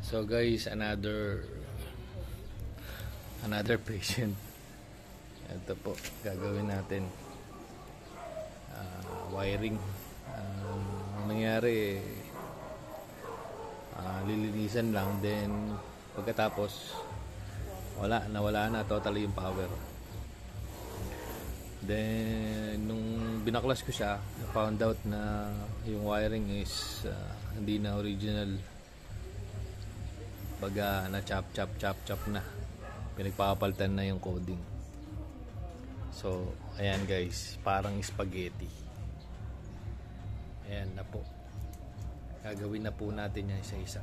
So guys, another patient. Ito po, gagawin natin wiring. Ang nangyari, lilinisan lang, then pagkatapos nawala na totally yung power. Then nung binaklas ko siya, I found out na yung wiring is hindi na original. Baga na chop na, pinagpapalitan na yung coding. So ayan guys, parang spaghetti. Ayan na po, gagawin na po natin yan isa-isa.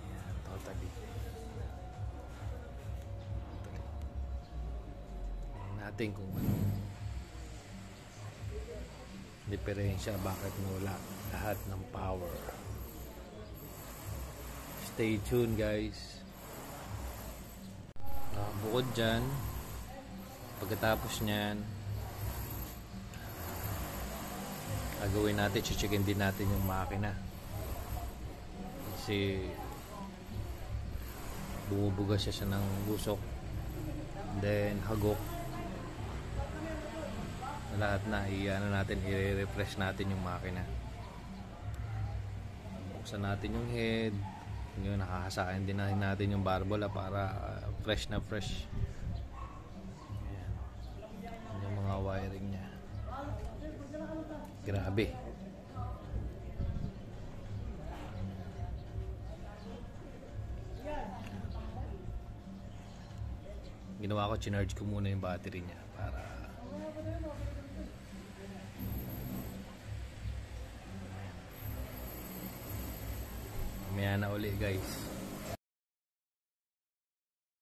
Ayan, totally. Ayan natin kung ano diferensya, bakit nawala lahat ng power. Stay tuned guys. Bukod dyan, pagkatapos nyan, gagawin natin, chichikin din natin yung makina kasi bumubuga siya ng gusok, then hagok lahat na. I-refresh natin yung makina, buksan natin yung head yun, nakakasakin din natin yung barbola para fresh na fresh. Ayan. Yung mga wiring nya, grabe. Ginawa ko, chinarge ko muna yung battery nya para mamaya na uli guys.